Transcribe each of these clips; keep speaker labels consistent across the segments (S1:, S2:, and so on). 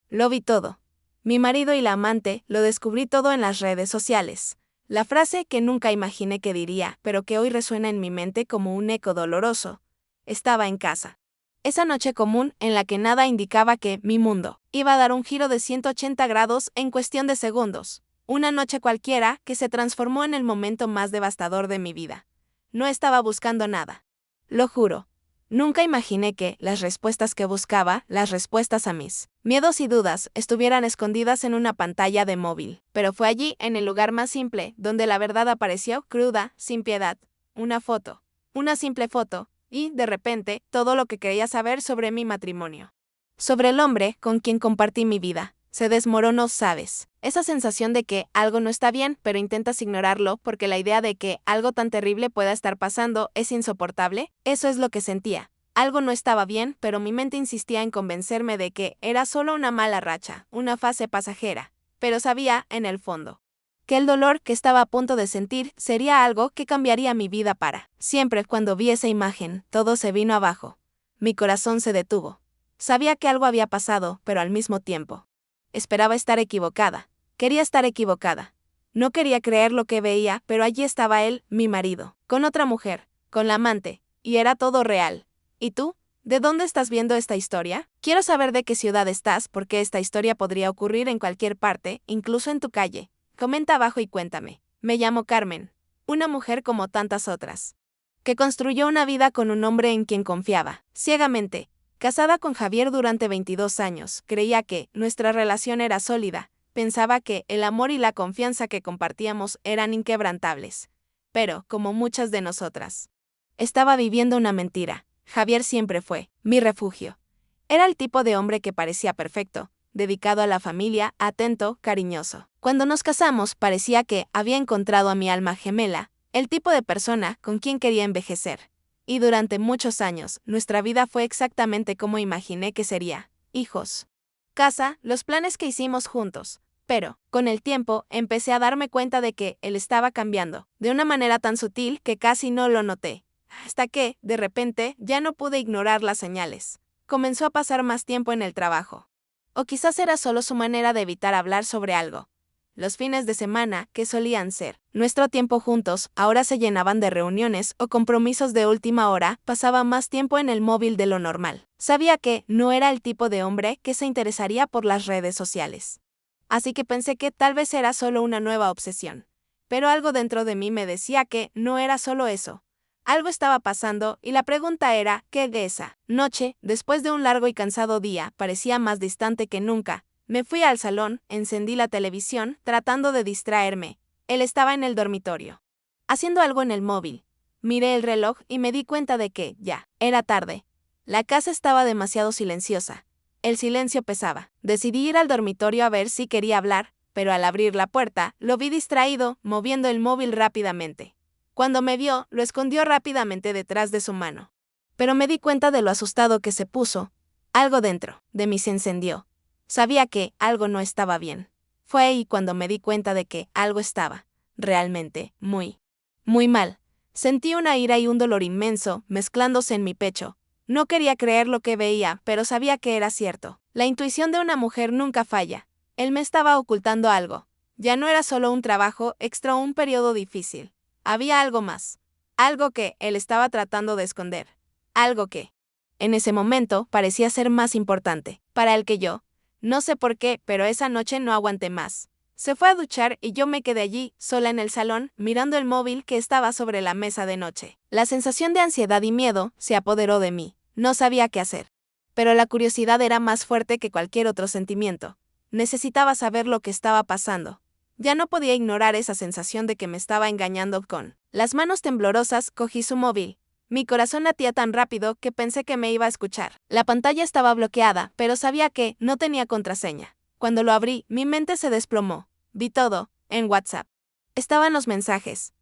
S1: Lo vi todo. Mi marido y la amante, lo descubrí todo en las redes sociales. La frase que nunca imaginé que diría, pero que hoy resuena en mi mente como un eco doloroso. Estaba en casa. Esa noche común en la que nada indicaba que mi mundo iba a dar un giro de 180 grados en cuestión de segundos. Una noche cualquiera que se transformó en el momento más devastador de mi vida. No estaba buscando nada. Lo juro. Nunca imaginé que las respuestas que buscaba, las respuestas a mis miedos y dudas, estuvieran escondidas en una pantalla de móvil. Pero fue allí, en el lugar más simple, donde la verdad apareció cruda, sin piedad. Una foto. Una simple foto. Y, de repente, todo lo que quería saber sobre mi matrimonio. Sobre el hombre con quien compartí mi vida. Se desmoronó, ¿sabes? Esa sensación de que algo no está bien, pero intentas ignorarlo porque la idea de que algo tan terrible pueda estar pasando es insoportable, eso es lo que sentía. Algo no estaba bien, pero mi mente insistía en convencerme de que era solo una mala racha, una fase pasajera. Pero sabía, en el fondo, que el dolor que estaba a punto de sentir sería algo que cambiaría mi vida para siempre. Cuando vi esa imagen, todo se vino abajo. Mi corazón se detuvo. Sabía que algo había pasado, pero al mismo tiempo esperaba estar equivocada. Quería estar equivocada. No quería creer lo que veía, pero allí estaba él, mi marido, con otra mujer, con la amante, y era todo real. ¿Y tú? ¿De dónde estás viendo esta historia? Quiero saber de qué ciudad estás, porque esta historia podría ocurrir en cualquier parte, incluso en tu calle. Comenta abajo y cuéntame. Me llamo Carmen, una mujer como tantas otras, que construyó una vida con un hombre en quien confiaba, ciegamente. Casada con Javier durante 22 años, creía que nuestra relación era sólida, pensaba que el amor y la confianza que compartíamos eran inquebrantables. Pero, como muchas de nosotras, estaba viviendo una mentira. Javier siempre fue mi refugio. Era el tipo de hombre que parecía perfecto, dedicado a la familia, atento, cariñoso. Cuando nos casamos, parecía que había encontrado a mi alma gemela, el tipo de persona con quien quería envejecer. Y durante muchos años, nuestra vida fue exactamente como imaginé que sería. Hijos, casa, los planes que hicimos juntos. Pero, con el tiempo, empecé a darme cuenta de que él estaba cambiando, de una manera tan sutil que casi no lo noté. Hasta que, de repente, ya no pude ignorar las señales. Comenzó a pasar más tiempo en el trabajo. O quizás era solo su manera de evitar hablar sobre algo. Los fines de semana, que solían ser nuestro tiempo juntos, ahora se llenaban de reuniones o compromisos de última hora. Pasaba más tiempo en el móvil de lo normal. Sabía que no era el tipo de hombre que se interesaría por las redes sociales. Así que pensé que tal vez era solo una nueva obsesión. Pero algo dentro de mí me decía que no era solo eso. Algo estaba pasando y la pregunta era, ¿qué de esa noche, después de un largo y cansado día, parecía más distante que nunca? Me fui al salón, encendí la televisión, tratando de distraerme. Él estaba en el dormitorio, haciendo algo en el móvil. Miré el reloj y me di cuenta de que, ya, era tarde. La casa estaba demasiado silenciosa. El silencio pesaba. Decidí ir al dormitorio a ver si quería hablar, pero al abrir la puerta, lo vi distraído, moviendo el móvil rápidamente. Cuando me vio, lo escondió rápidamente detrás de su mano. Pero me di cuenta de lo asustado que se puso. Algo dentro de mí se encendió. Sabía que algo no estaba bien. Fue ahí cuando me di cuenta de que algo estaba, realmente, muy mal. Sentí una ira y un dolor inmenso, mezclándose en mi pecho. No quería creer lo que veía, pero sabía que era cierto. La intuición de una mujer nunca falla. Él me estaba ocultando algo. Ya no era solo un trabajo extra o un periodo difícil. Había algo más. Algo que él estaba tratando de esconder. Algo que, en ese momento, parecía ser más importante para él que yo. No sé por qué, pero esa noche no aguanté más. Se fue a duchar y yo me quedé allí, sola en el salón, mirando el móvil que estaba sobre la mesa de noche. La sensación de ansiedad y miedo se apoderó de mí. No sabía qué hacer. Pero la curiosidad era más fuerte que cualquier otro sentimiento. Necesitaba saber lo que estaba pasando. Ya no podía ignorar esa sensación de que me estaba engañando. Con las manos temblorosas cogí su móvil. Mi corazón latía tan rápido que pensé que me iba a escuchar. La pantalla estaba bloqueada, pero sabía que no tenía contraseña. Cuando lo abrí, mi mente se desplomó. Vi todo, en WhatsApp. Estaban los mensajes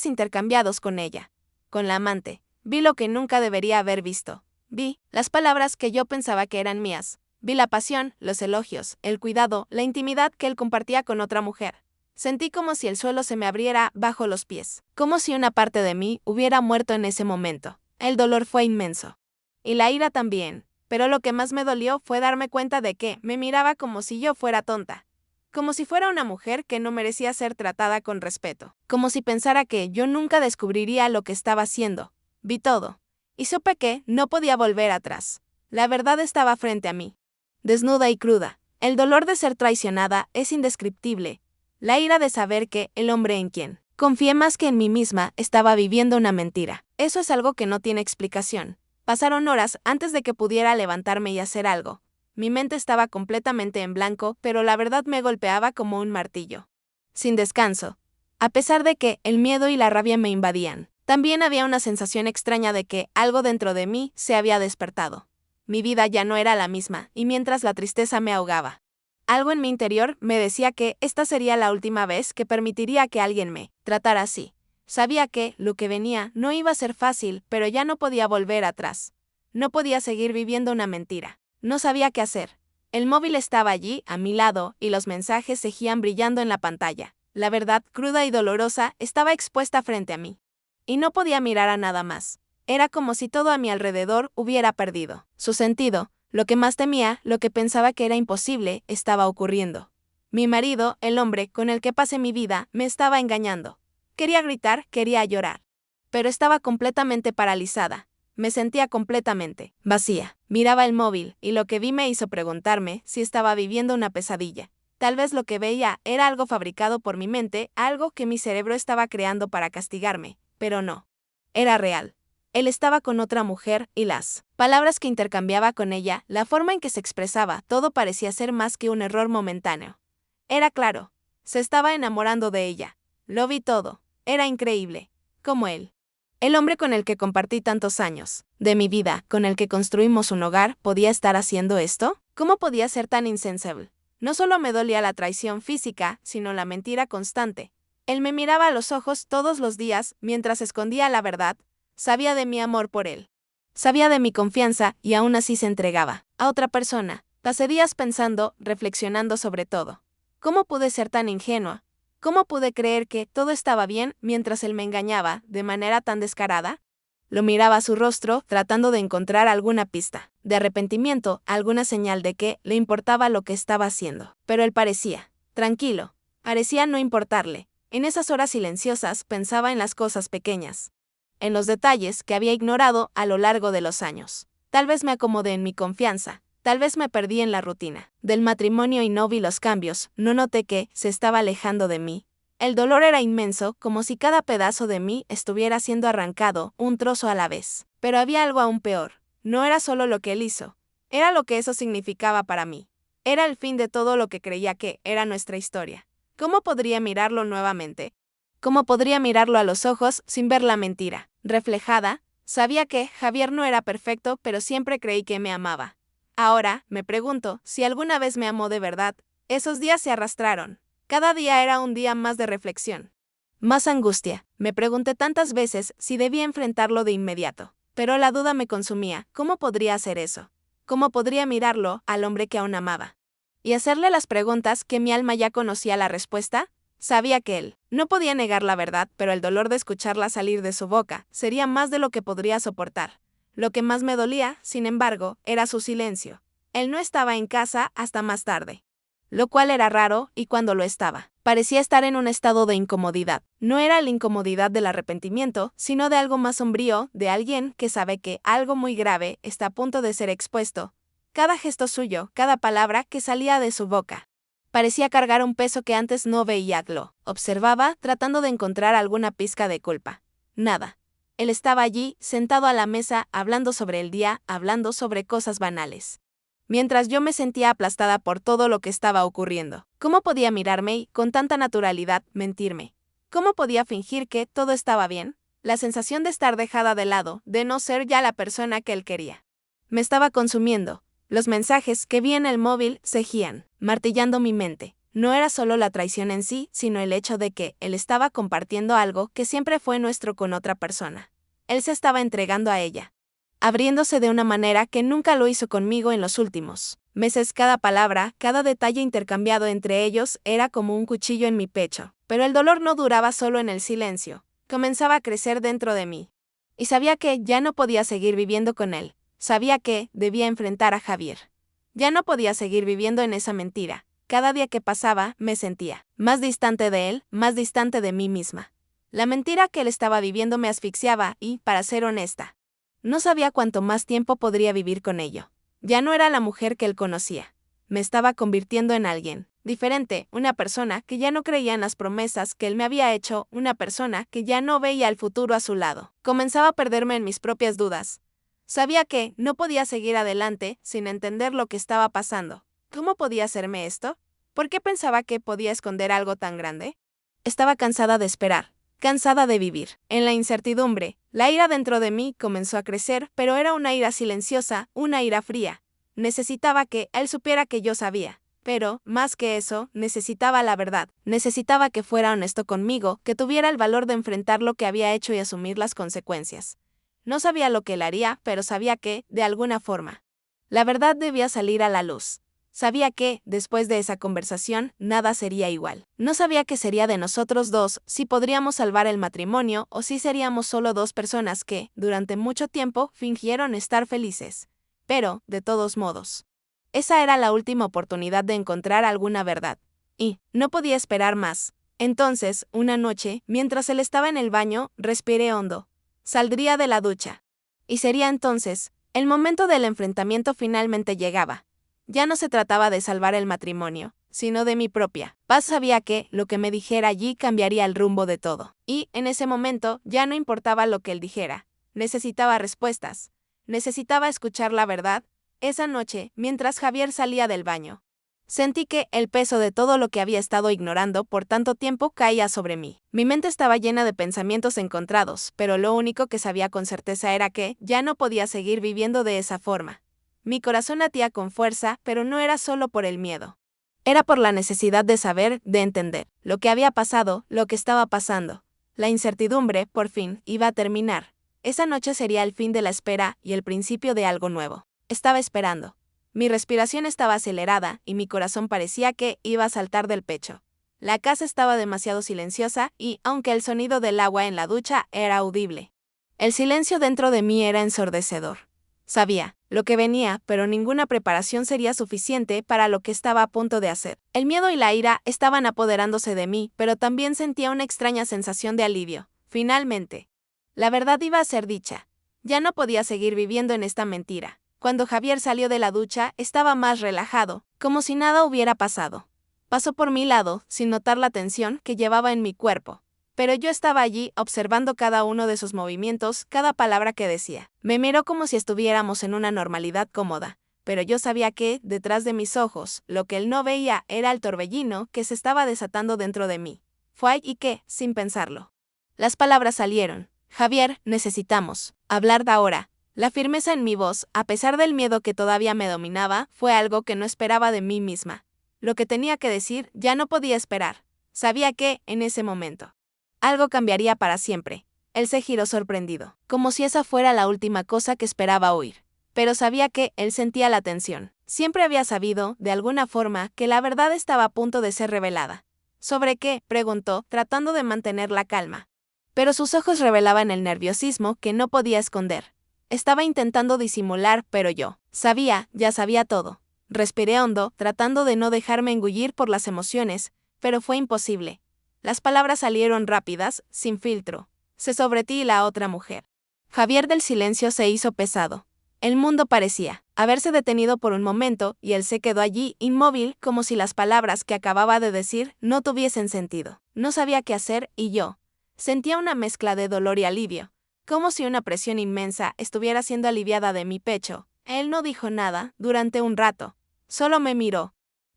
S1: intercambiados con ella, con la amante. Vi lo que nunca debería haber visto. Vi las palabras que yo pensaba que eran mías. Vi la pasión, los elogios, el cuidado, la intimidad que él compartía con otra mujer. Sentí como si el suelo se me abriera bajo los pies, como si una parte de mí hubiera muerto en ese momento. El dolor fue inmenso. Y la ira también. Pero lo que más me dolió fue darme cuenta de que me miraba como si yo fuera tonta. Como si fuera una mujer que no merecía ser tratada con respeto. Como si pensara que yo nunca descubriría lo que estaba haciendo. Vi todo. Y supe que no podía volver atrás. La verdad estaba frente a mí. Desnuda y cruda. El dolor de ser traicionada es indescriptible. La ira de saber que el hombre en quien confié más que en mí misma estaba viviendo una mentira. Eso es algo que no tiene explicación. Pasaron horas antes de que pudiera levantarme y hacer algo. Mi mente estaba completamente en blanco, pero la verdad me golpeaba como un martillo. Sin descanso. A pesar de que el miedo y la rabia me invadían, también había una sensación extraña de que algo dentro de mí se había despertado. Mi vida ya no era la misma, y mientras la tristeza me ahogaba, algo en mi interior me decía que esta sería la última vez que permitiría que alguien me tratara así. Sabía que lo que venía no iba a ser fácil, pero ya no podía volver atrás. No podía seguir viviendo una mentira. No sabía qué hacer. El móvil estaba allí, a mi lado, y los mensajes seguían brillando en la pantalla. La verdad, cruda y dolorosa, estaba expuesta frente a mí. Y no podía mirar a nada más. Era como si todo a mi alrededor hubiera perdido su sentido. Lo que más temía, lo que pensaba que era imposible, estaba ocurriendo. Mi marido, el hombre con el que pasé mi vida, me estaba engañando. Quería gritar, quería llorar. Pero estaba completamente paralizada. Me sentía completamente vacía. Miraba el móvil, y lo que vi me hizo preguntarme si estaba viviendo una pesadilla. Tal vez lo que veía era algo fabricado por mi mente, algo que mi cerebro estaba creando para castigarme, pero no. Era real. Él estaba con otra mujer, y las palabras que intercambiaba con ella, la forma en que se expresaba, todo parecía ser más que un error momentáneo. Era claro. Se estaba enamorando de ella. Lo vi todo. Era increíble. Como él. El hombre con el que compartí tantos años de mi vida, con el que construimos un hogar, ¿podía estar haciendo esto? ¿Cómo podía ser tan insensible? No solo me dolía la traición física, sino la mentira constante. Él me miraba a los ojos todos los días, mientras escondía la verdad. Sabía de mi amor por él. Sabía de mi confianza, y aún así se entregaba a otra persona. Pasé días pensando, reflexionando sobre todo. ¿Cómo pude ser tan ingenua? ¿Cómo pude creer que todo estaba bien mientras él me engañaba de manera tan descarada? Lo miraba a su rostro, tratando de encontrar alguna pista de arrepentimiento, alguna señal de que le importaba lo que estaba haciendo. Pero él parecía tranquilo. Parecía no importarle. En esas horas silenciosas pensaba en las cosas pequeñas, en los detalles que había ignorado a lo largo de los años. Tal vez me acomodé en mi confianza. Tal vez me perdí en la rutina del matrimonio y no vi los cambios, no noté que se estaba alejando de mí. El dolor era inmenso, como si cada pedazo de mí estuviera siendo arrancado, un trozo a la vez. Pero había algo aún peor. No era solo lo que él hizo, era lo que eso significaba para mí. Era el fin de todo lo que creía que era nuestra historia. ¿Cómo podría mirarlo nuevamente? ¿Cómo podría mirarlo a los ojos sin ver la mentira reflejada? Sabía que Javier no era perfecto, pero siempre creí que me amaba. Ahora, me pregunto, si alguna vez me amó de verdad. Esos días se arrastraron. Cada día era un día más de reflexión. Más angustia. Me pregunté tantas veces si debía enfrentarlo de inmediato. Pero la duda me consumía. ¿Cómo podría hacer eso? ¿Cómo podría mirarlo, al hombre que aún amaba? Y hacerle las preguntas que mi alma ya conocía la respuesta. Sabía que él no podía negar la verdad, pero el dolor de escucharla salir de su boca sería más de lo que podría soportar. Lo que más me dolía, sin embargo, era su silencio. Él no estaba en casa hasta más tarde. Lo cual era raro, y cuando lo estaba, parecía estar en un estado de incomodidad. No era la incomodidad del arrepentimiento, sino de algo más sombrío, de alguien que sabe que algo muy grave está a punto de ser expuesto. Cada gesto suyo, cada palabra que salía de su boca, parecía cargar un peso que antes no veía. Lo observaba, tratando de encontrar alguna pizca de culpa. Nada. Él estaba allí, sentado a la mesa, hablando sobre el día, hablando sobre cosas banales. Mientras yo me sentía aplastada por todo lo que estaba ocurriendo. ¿Cómo podía mirarme y, con tanta naturalidad, mentirme? ¿Cómo podía fingir que todo estaba bien? La sensación de estar dejada de lado, de no ser ya la persona que él quería, me estaba consumiendo. Los mensajes que vi en el móvil seguían martillando mi mente. No era solo la traición en sí, sino el hecho de que él estaba compartiendo algo que siempre fue nuestro con otra persona. Él se estaba entregando a ella, abriéndose de una manera que nunca lo hizo conmigo en los últimos meses. Cada palabra, cada detalle intercambiado entre ellos era como un cuchillo en mi pecho. Pero el dolor no duraba solo en el silencio. Comenzaba a crecer dentro de mí. Y sabía que ya no podía seguir viviendo con él. Sabía que debía enfrentar a Javier. Ya no podía seguir viviendo en esa mentira. Cada día que pasaba, me sentía más distante de él, más distante de mí misma. La mentira que él estaba viviendo me asfixiaba y, para ser honesta, no sabía cuánto más tiempo podría vivir con ello. Ya no era la mujer que él conocía. Me estaba convirtiendo en alguien diferente, una persona que ya no creía en las promesas que él me había hecho, una persona que ya no veía el futuro a su lado. Comenzaba a perderme en mis propias dudas. Sabía que no podía seguir adelante sin entender lo que estaba pasando. ¿Cómo podía hacerme esto? ¿Por qué pensaba que podía esconder algo tan grande? Estaba cansada de esperar, cansada de vivir en la incertidumbre. La ira dentro de mí comenzó a crecer, pero era una ira silenciosa, una ira fría. Necesitaba que él supiera que yo sabía. Pero, más que eso, necesitaba la verdad. Necesitaba que fuera honesto conmigo, que tuviera el valor de enfrentar lo que había hecho y asumir las consecuencias. No sabía lo que él haría, pero sabía que, de alguna forma, la verdad debía salir a la luz. Sabía que, después de esa conversación, nada sería igual. No sabía qué sería de nosotros dos, si podríamos salvar el matrimonio o si seríamos solo dos personas que, durante mucho tiempo, fingieron estar felices. Pero, de todos modos, esa era la última oportunidad de encontrar alguna verdad. Y no podía esperar más. Entonces, una noche, mientras él estaba en el baño, respiré hondo. Saldría de la ducha. Y sería entonces, el momento del enfrentamiento finalmente llegaba. Ya no se trataba de salvar el matrimonio, sino de mi propia paz. Sabía que lo que me dijera allí cambiaría el rumbo de todo. Y, en ese momento, ya no importaba lo que él dijera. Necesitaba respuestas. Necesitaba escuchar la verdad. Esa noche, mientras Javier salía del baño, sentí que el peso de todo lo que había estado ignorando por tanto tiempo caía sobre mí. Mi mente estaba llena de pensamientos encontrados, pero lo único que sabía con certeza era que ya no podía seguir viviendo de esa forma. Mi corazón latía con fuerza, pero no era solo por el miedo. Era por la necesidad de saber, de entender lo que había pasado, lo que estaba pasando. La incertidumbre, por fin, iba a terminar. Esa noche sería el fin de la espera y el principio de algo nuevo. Estaba esperando. Mi respiración estaba acelerada y mi corazón parecía que iba a saltar del pecho. La casa estaba demasiado silenciosa y, aunque el sonido del agua en la ducha era audible, el silencio dentro de mí era ensordecedor. Sabía lo que venía, pero ninguna preparación sería suficiente para lo que estaba a punto de hacer. El miedo y la ira estaban apoderándose de mí, pero también sentía una extraña sensación de alivio. Finalmente, la verdad iba a ser dicha. Ya no podía seguir viviendo en esta mentira. Cuando Javier salió de la ducha, estaba más relajado, como si nada hubiera pasado. Pasó por mi lado, sin notar la tensión que llevaba en mi cuerpo. Pero yo estaba allí, observando cada uno de sus movimientos, cada palabra que decía. Me miró como si estuviéramos en una normalidad cómoda, pero yo sabía que, detrás de mis ojos, lo que él no veía era el torbellino que se estaba desatando dentro de mí. Fue ahí que, sin pensarlo, las palabras salieron. Javier, necesitamos hablar de ahora. La firmeza en mi voz, a pesar del miedo que todavía me dominaba, fue algo que no esperaba de mí misma. Lo que tenía que decir ya no podía esperar. Sabía que, en ese momento, algo cambiaría para siempre. Él se giró sorprendido, como si esa fuera la última cosa que esperaba oír. Pero sabía que él sentía la tensión. Siempre había sabido, de alguna forma, que la verdad estaba a punto de ser revelada. ¿Sobre qué?, preguntó, tratando de mantener la calma. Pero sus ojos revelaban el nerviosismo que no podía esconder. Estaba intentando disimular, pero yo ya sabía todo. Respiré hondo, tratando de no dejarme engullir por las emociones, pero fue imposible. Las palabras salieron rápidas, sin filtro. Sé sobre ti y la otra mujer. Javier del silencio se hizo pesado. El mundo parecía haberse detenido por un momento y él se quedó allí, inmóvil, como si las palabras que acababa de decir no tuviesen sentido. No sabía qué hacer y yo sentía una mezcla de dolor y alivio, como si una presión inmensa estuviera siendo aliviada de mi pecho. Él no dijo nada durante un rato. Solo me miró.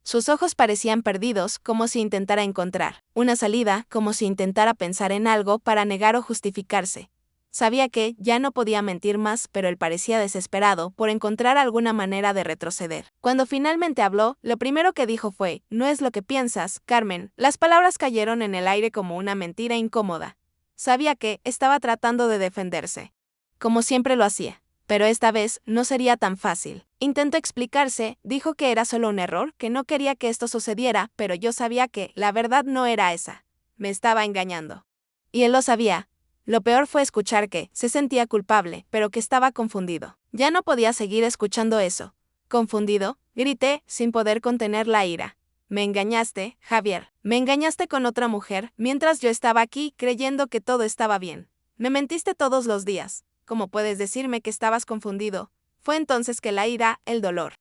S1: Sus ojos parecían perdidos, como si intentara encontrar una salida, como si intentara pensar en algo para negar o justificarse. Sabía que ya no podía mentir más, pero él parecía desesperado por encontrar alguna manera de retroceder. Cuando finalmente habló, lo primero que dijo fue: «No es lo que piensas, Carmen». Las palabras cayeron en el aire como una mentira incómoda. Sabía que estaba tratando de defenderse, como siempre lo hacía. Pero esta vez no sería tan fácil. Intentó explicarse, dijo que era solo un error, que no quería que esto sucediera, pero yo sabía que la verdad no era esa. Me estaba engañando. Y él lo sabía. Lo peor fue escuchar que se sentía culpable, pero que estaba confundido. Ya no podía seguir escuchando eso. Confundido, grité, sin poder contener la ira. Me engañaste, Javier. Me engañaste con otra mujer, mientras yo estaba aquí creyendo que todo estaba bien. Me mentiste todos los días. ¿Cómo puedes decirme que estabas confundido? Fue entonces que la ira, el dolor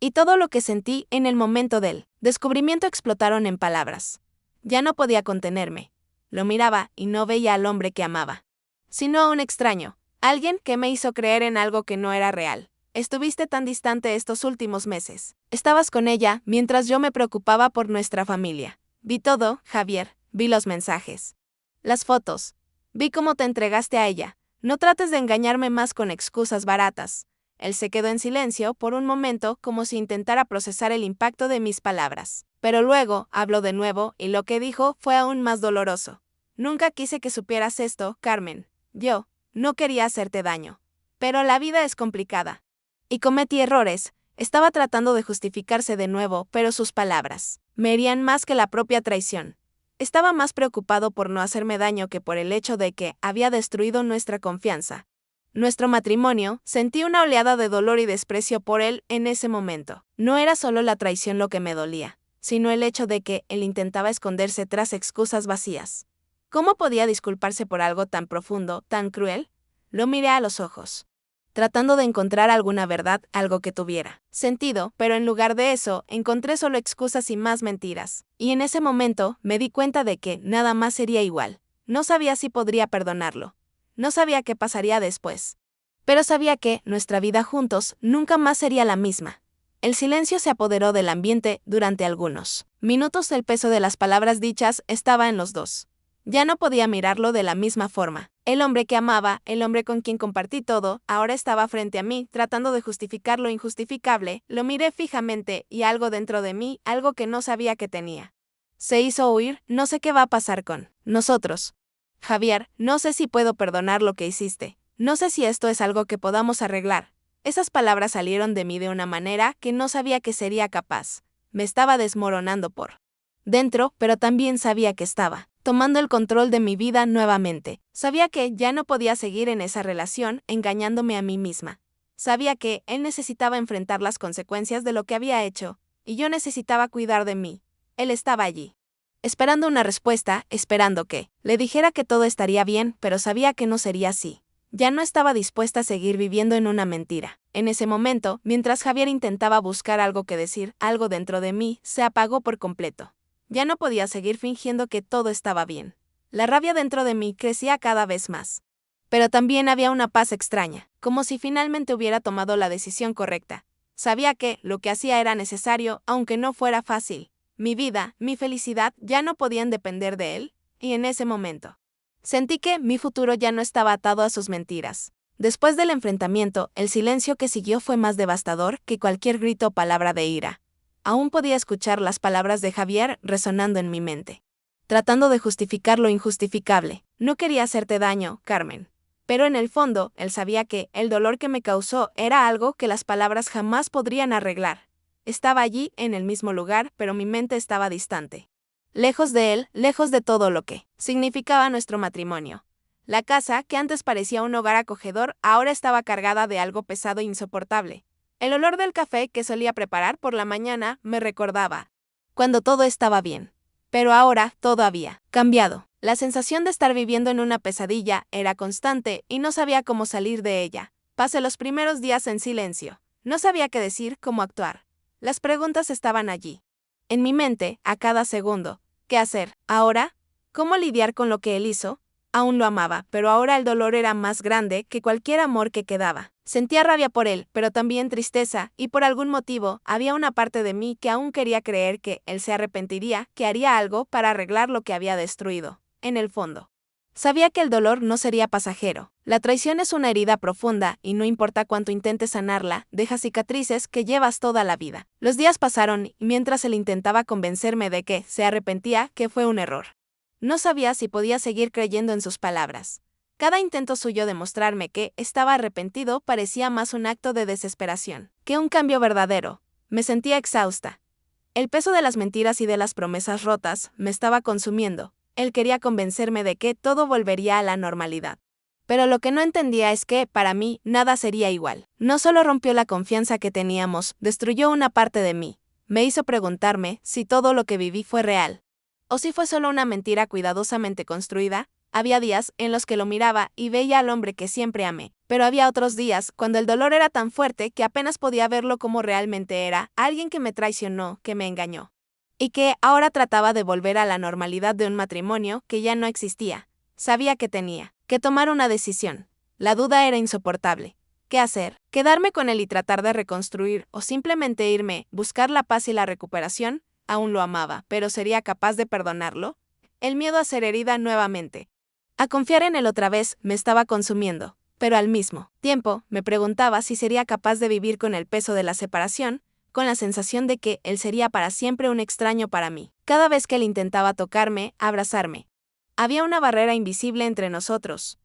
S1: y todo lo que sentí en el momento del descubrimiento explotaron en palabras. Ya no podía contenerme. Lo miraba y no veía al hombre que amaba, sino a un extraño, alguien que me hizo creer en algo que no era real. Estuviste tan distante estos últimos meses. Estabas con ella mientras yo me preocupaba por nuestra familia. Vi todo, Javier, vi los mensajes, las fotos, vi cómo te entregaste a ella. No trates de engañarme más con excusas baratas. Él se quedó en silencio por un momento como si intentara procesar el impacto de mis palabras. Pero luego habló de nuevo y lo que dijo fue aún más doloroso. Nunca quise que supieras esto, Carmen. Yo no quería hacerte daño. Pero la vida es complicada. Y cometí errores. Estaba tratando de justificarse de nuevo, pero sus palabras me herían más que la propia traición. Estaba más preocupado por no hacerme daño que por el hecho de que había destruido nuestra confianza. Nuestro matrimonio, sentí una oleada de dolor y desprecio por él en ese momento. No era solo la traición lo que me dolía, sino el hecho de que él intentaba esconderse tras excusas vacías. ¿Cómo podía disculparse por algo tan profundo, tan cruel? Lo miré a los ojos, tratando de encontrar alguna verdad, algo que tuviera sentido, pero en lugar de eso, encontré solo excusas y más mentiras. Y en ese momento, me di cuenta de que nada más sería igual. No sabía si podría perdonarlo. No sabía qué pasaría después. Pero sabía que nuestra vida juntos nunca más sería la misma. El silencio se apoderó del ambiente durante algunos minutos. El peso de las palabras dichas estaba en los dos. Ya no podía mirarlo de la misma forma. El hombre que amaba, el hombre con quien compartí todo, ahora estaba frente a mí, tratando de justificar lo injustificable. Lo miré fijamente y algo dentro de mí, algo que no sabía que tenía, se hizo huir. No sé qué va a pasar con nosotros, Javier, no sé si puedo perdonar lo que hiciste. No sé si esto es algo que podamos arreglar. Esas palabras salieron de mí de una manera que no sabía que sería capaz. Me estaba desmoronando por dentro, pero también sabía que estaba tomando el control de mi vida nuevamente. Sabía que ya no podía seguir en esa relación engañándome a mí misma. Sabía que él necesitaba enfrentar las consecuencias de lo que había hecho, y yo necesitaba cuidar de mí. Él estaba allí, esperando una respuesta, esperando que le dijera que todo estaría bien, pero sabía que no sería así. Ya no estaba dispuesta a seguir viviendo en una mentira. En ese momento, mientras Javier intentaba buscar algo que decir, algo dentro de mí se apagó por completo. Ya no podía seguir fingiendo que todo estaba bien. La rabia dentro de mí crecía cada vez más. Pero también había una paz extraña, como si finalmente hubiera tomado la decisión correcta. Sabía que lo que hacía era necesario, aunque no fuera fácil. Mi vida, mi felicidad ya no podían depender de él, y en ese momento sentí que mi futuro ya no estaba atado a sus mentiras. Después del enfrentamiento, el silencio que siguió fue más devastador que cualquier grito o palabra de ira. Aún podía escuchar las palabras de Javier resonando en mi mente, tratando de justificar lo injustificable. No quería hacerte daño, Carmen. Pero en el fondo, él sabía que el dolor que me causó era algo que las palabras jamás podrían arreglar. Estaba allí, en el mismo lugar, pero mi mente estaba distante. Lejos de él, lejos de todo lo que significaba nuestro matrimonio. La casa, que antes parecía un hogar acogedor, ahora estaba cargada de algo pesado e insoportable. El olor del café que solía preparar por la mañana me recordaba cuando todo estaba bien. Pero ahora todo había cambiado. La sensación de estar viviendo en una pesadilla era constante y no sabía cómo salir de ella. Pasé los primeros días en silencio. No sabía qué decir, cómo actuar. Las preguntas estaban allí, en mi mente, a cada segundo. ¿Qué hacer ahora? ¿Cómo lidiar con lo que él hizo? Aún lo amaba, pero ahora el dolor era más grande que cualquier amor que quedaba. Sentía rabia por él, pero también tristeza, y por algún motivo, había una parte de mí que aún quería creer que él se arrepentiría, que haría algo para arreglar lo que había destruido. En el fondo, sabía que el dolor no sería pasajero. La traición es una herida profunda, y no importa cuánto intentes sanarla, deja cicatrices que llevas toda la vida. Los días pasaron, y mientras él intentaba convencerme de que se arrepentía, que fue un error. No sabía si podía seguir creyendo en sus palabras. Cada intento suyo de mostrarme que estaba arrepentido parecía más un acto de desesperación que un cambio verdadero. Me sentía exhausta. El peso de las mentiras y de las promesas rotas me estaba consumiendo. Él quería convencerme de que todo volvería a la normalidad. Pero lo que no entendía es que, para mí, nada sería igual. No solo rompió la confianza que teníamos, destruyó una parte de mí. Me hizo preguntarme si todo lo que viví fue real. O si fue solo una mentira cuidadosamente construida. Había días en los que lo miraba y veía al hombre que siempre amé. Pero había otros días, cuando el dolor era tan fuerte que apenas podía verlo como realmente era, alguien que me traicionó, que me engañó. Y que ahora trataba de volver a la normalidad de un matrimonio que ya no existía. Sabía que tenía que tomar una decisión. La duda era insoportable. ¿Qué hacer? ¿Quedarme con él y tratar de reconstruir o simplemente irme, buscar la paz y la recuperación? Aún lo amaba, pero ¿sería capaz de perdonarlo? El miedo a ser herida nuevamente. A confiar en él otra vez me estaba consumiendo, pero al mismo tiempo me preguntaba si sería capaz de vivir con el peso de la separación, con la sensación de que él sería para siempre un extraño para mí. Cada vez que él intentaba tocarme, abrazarme, había una barrera invisible entre nosotros.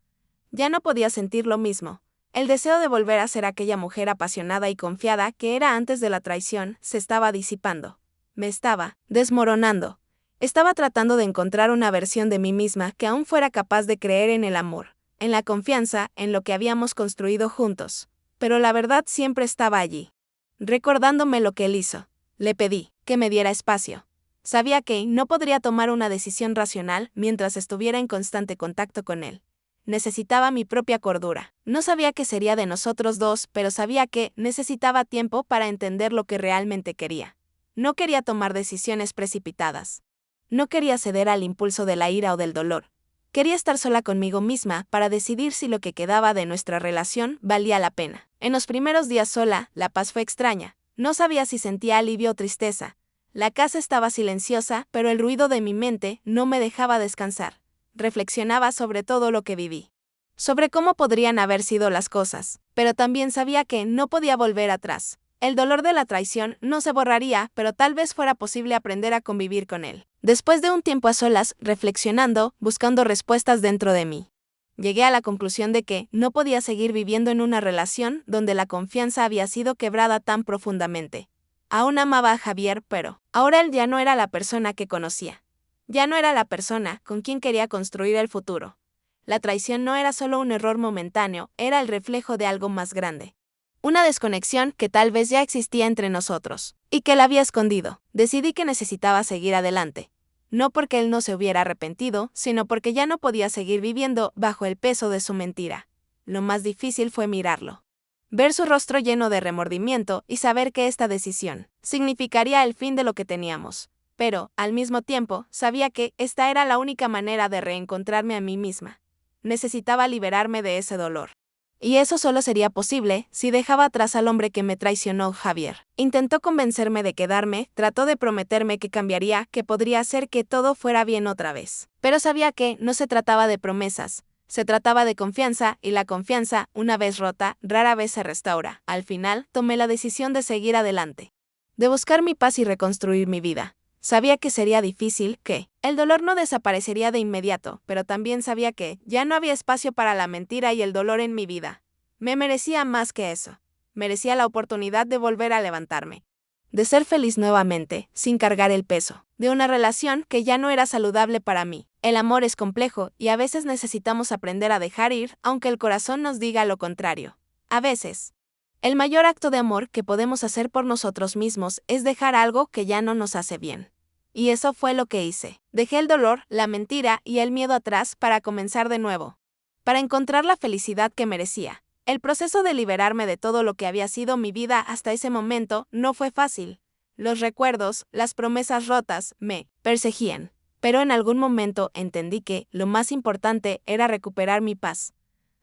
S1: Ya no podía sentir lo mismo. El deseo de volver a ser aquella mujer apasionada y confiada que era antes de la traición se estaba disipando. Me estaba desmoronando. Estaba tratando de encontrar una versión de mí misma que aún fuera capaz de creer en el amor, en la confianza, en lo que habíamos construido juntos. Pero la verdad siempre estaba allí. Recordándome lo que él hizo, le pedí que me diera espacio. Sabía que no podría tomar una decisión racional mientras estuviera en constante contacto con él. Necesitaba mi propia cordura. No sabía qué sería de nosotros dos, pero sabía que necesitaba tiempo para entender lo que realmente quería. No quería tomar decisiones precipitadas. No quería ceder al impulso de la ira o del dolor. Quería estar sola conmigo misma para decidir si lo que quedaba de nuestra relación valía la pena. En los primeros días sola, la paz fue extraña. No sabía si sentía alivio o tristeza. La casa estaba silenciosa, pero el ruido de mi mente no me dejaba descansar. Reflexionaba sobre todo lo que viví. Sobre cómo podrían haber sido las cosas, pero también sabía que no podía volver atrás. El dolor de la traición no se borraría, pero tal vez fuera posible aprender a convivir con él. Después de un tiempo a solas, reflexionando, buscando respuestas dentro de mí, llegué a la conclusión de que no podía seguir viviendo en una relación donde la confianza había sido quebrada tan profundamente. Aún amaba a Javier, pero ahora él ya no era la persona que conocía. Ya no era la persona con quien quería construir el futuro. La traición no era solo un error momentáneo, era el reflejo de algo más grande. Una desconexión que tal vez ya existía entre nosotros, y que la había escondido. Decidí que necesitaba seguir adelante. No porque él no se hubiera arrepentido, sino porque ya no podía seguir viviendo bajo el peso de su mentira. Lo más difícil fue mirarlo. Ver su rostro lleno de remordimiento y saber que esta decisión significaría el fin de lo que teníamos. Pero, al mismo tiempo, sabía que esta era la única manera de reencontrarme a mí misma. Necesitaba liberarme de ese dolor. Y eso solo sería posible si dejaba atrás al hombre que me traicionó, Javier. Intentó convencerme de quedarme, trató de prometerme que cambiaría, que podría hacer que todo fuera bien otra vez. Pero sabía que no se trataba de promesas. Se trataba de confianza, y la confianza, una vez rota, rara vez se restaura. Al final, tomé la decisión de seguir adelante. De buscar mi paz y reconstruir mi vida. Sabía que sería difícil, que el dolor no desaparecería de inmediato, pero también sabía que ya no había espacio para la mentira y el dolor en mi vida. Me merecía más que eso. Merecía la oportunidad de volver a levantarme. De ser feliz nuevamente, sin cargar el peso de una relación que ya no era saludable para mí. El amor es complejo y a veces necesitamos aprender a dejar ir, aunque el corazón nos diga lo contrario. A veces, el mayor acto de amor que podemos hacer por nosotros mismos es dejar algo que ya no nos hace bien. Y eso fue lo que hice. Dejé el dolor, la mentira y el miedo atrás para comenzar de nuevo. Para encontrar la felicidad que merecía. El proceso de liberarme de todo lo que había sido mi vida hasta ese momento no fue fácil. Los recuerdos, las promesas rotas, me perseguían. Pero en algún momento entendí que lo más importante era recuperar mi paz.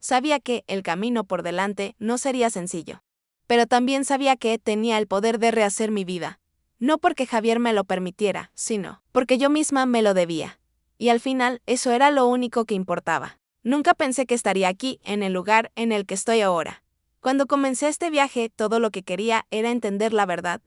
S1: Sabía que el camino por delante no sería sencillo. Pero también sabía que tenía el poder de rehacer mi vida. No porque Javier me lo permitiera, sino porque yo misma me lo debía. Y al final, eso era lo único que importaba. Nunca pensé que estaría aquí, en el lugar en el que estoy ahora. Cuando comencé este viaje, todo lo que quería era entender la verdad.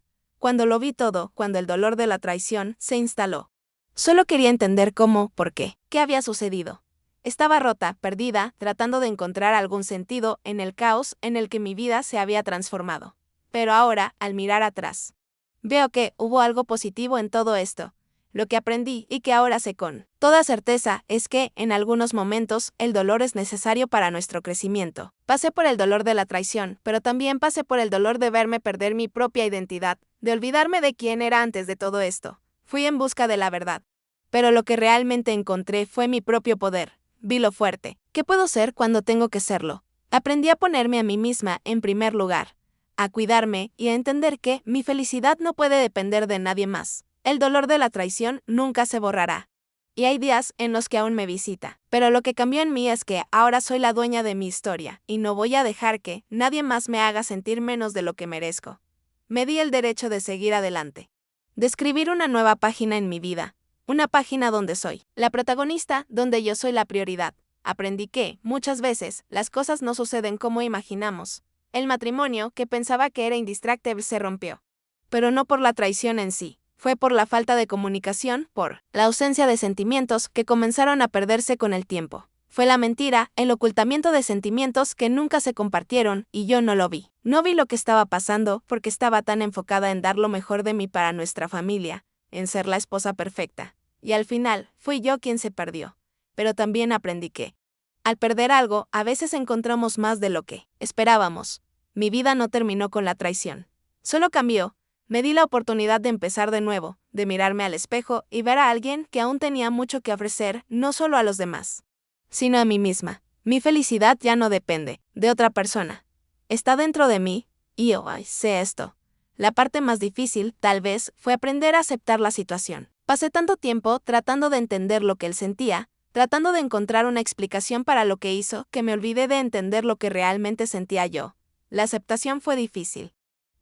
S1: Cuando lo vi todo, cuando el dolor de la traición se instaló. Solo quería entender cómo, por qué había sucedido. Estaba rota, perdida, tratando de encontrar algún sentido en el caos en el que mi vida se había transformado. Pero ahora, al mirar atrás, veo que hubo algo positivo en todo esto. lo que aprendí y que ahora sé con toda certeza es que, en algunos momentos, el dolor es necesario para nuestro crecimiento. Pasé por el dolor de la traición, pero también pasé por el dolor de verme perder mi propia identidad, de olvidarme de quién era antes de todo esto. Fui en busca de la verdad. Pero lo que realmente encontré fue mi propio poder. Vi lo fuerte. ¿Qué puedo ser cuando tengo que serlo? Aprendí a ponerme a mí misma en primer lugar, a cuidarme y a entender que mi felicidad no puede depender de nadie más. El dolor de la traición nunca se borrará. Y hay días en los que aún me visita. Pero lo que cambió en mí es que ahora soy la dueña de mi historia, y no voy a dejar que nadie más me haga sentir menos de lo que merezco. Me di el derecho de seguir adelante. De escribir una nueva página en mi vida. Una página donde soy la protagonista, donde yo soy la prioridad. Aprendí que, muchas veces, las cosas no suceden como imaginamos. El matrimonio, que pensaba que era indistractable, se rompió. Pero no por la traición en sí. Fue por la falta de comunicación, por la ausencia de sentimientos que comenzaron a perderse con el tiempo. Fue la mentira, el ocultamiento de sentimientos que nunca se compartieron y yo no lo vi. No vi lo que estaba pasando porque estaba tan enfocada en dar lo mejor de mí para nuestra familia, en ser la esposa perfecta. Y al final, fui yo quien se perdió. Pero también aprendí que, al perder algo, a veces encontramos más de lo que esperábamos. Mi vida no terminó con la traición. Solo cambió. Me di la oportunidad de empezar de nuevo, de mirarme al espejo y ver a alguien que aún tenía mucho que ofrecer, no solo a los demás, sino a mí misma. Mi felicidad ya no depende de otra persona. Está dentro de mí, y yo sé esto. La parte más difícil, tal vez, fue aprender a aceptar la situación. Pasé tanto tiempo tratando de entender lo que él sentía, tratando de encontrar una explicación para lo que hizo, que me olvidé de entender lo que realmente sentía yo. La aceptación fue difícil,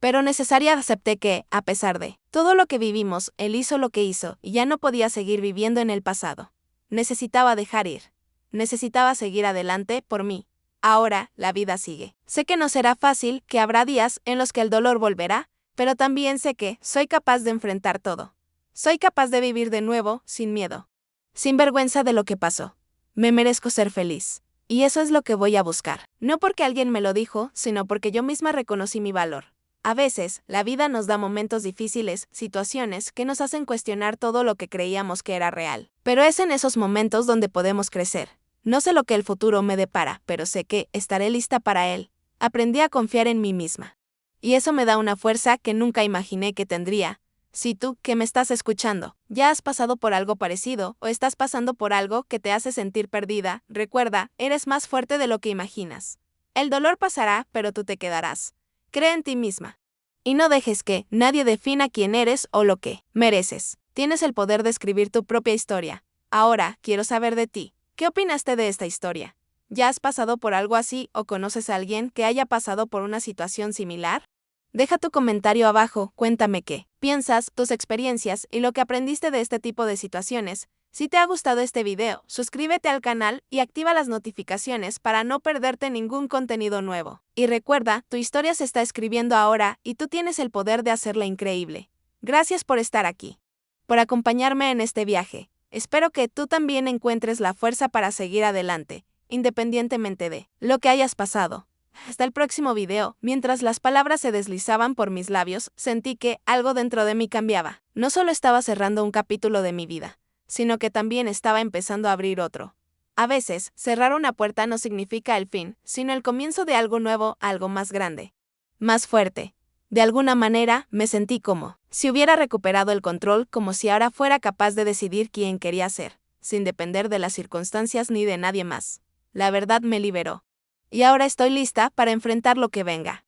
S1: pero necesaria. Acepté que, a pesar de todo lo que vivimos, él hizo lo que hizo y ya no podía seguir viviendo en el pasado. Necesitaba dejar ir. Necesitaba seguir adelante por mí. Ahora, la vida sigue. Sé que no será fácil, que habrá días en los que el dolor volverá, pero también sé que soy capaz de enfrentar todo. Soy capaz de vivir de nuevo, sin miedo, sin vergüenza de lo que pasó. Me merezco ser feliz. Y eso es lo que voy a buscar. No porque alguien me lo dijo, sino porque yo misma reconocí mi valor. A veces, la vida nos da momentos difíciles, situaciones que nos hacen cuestionar todo lo que creíamos que era real. Pero es en esos momentos donde podemos crecer. No sé lo que el futuro me depara, pero sé que estaré lista para él. Aprendí a confiar en mí misma. Y eso me da una fuerza que nunca imaginé que tendría. Si tú, que me estás escuchando, ya has pasado por algo parecido o estás pasando por algo que te hace sentir perdida, recuerda, eres más fuerte de lo que imaginas. El dolor pasará, pero tú te quedarás. Cree en ti misma. Y no dejes que nadie defina quién eres o lo que mereces. Tienes el poder de escribir tu propia historia. Ahora, quiero saber de ti. ¿Qué opinaste de esta historia? ¿Ya has pasado por algo así o conoces a alguien que haya pasado por una situación similar? Deja tu comentario abajo, cuéntame qué piensas, tus experiencias y lo que aprendiste de este tipo de situaciones. Si te ha gustado este video, suscríbete al canal y activa las notificaciones para no perderte ningún contenido nuevo. Y recuerda, tu historia se está escribiendo ahora y tú tienes el poder de hacerla increíble. Gracias por estar aquí, por acompañarme en este viaje. Espero que tú también encuentres la fuerza para seguir adelante, independientemente de lo que hayas pasado. Hasta el próximo video. Mientras las palabras se deslizaban por mis labios, sentí que algo dentro de mí cambiaba. No solo estaba cerrando un capítulo de mi vida, sino que también estaba empezando a abrir otro. A veces, cerrar una puerta no significa el fin, sino el comienzo de algo nuevo, algo más grande, más fuerte. De alguna manera, me sentí como si hubiera recuperado el control, como si ahora fuera capaz de decidir quién quería ser, sin depender de las circunstancias ni de nadie más. La verdad me liberó. Y ahora estoy lista para enfrentar lo que venga.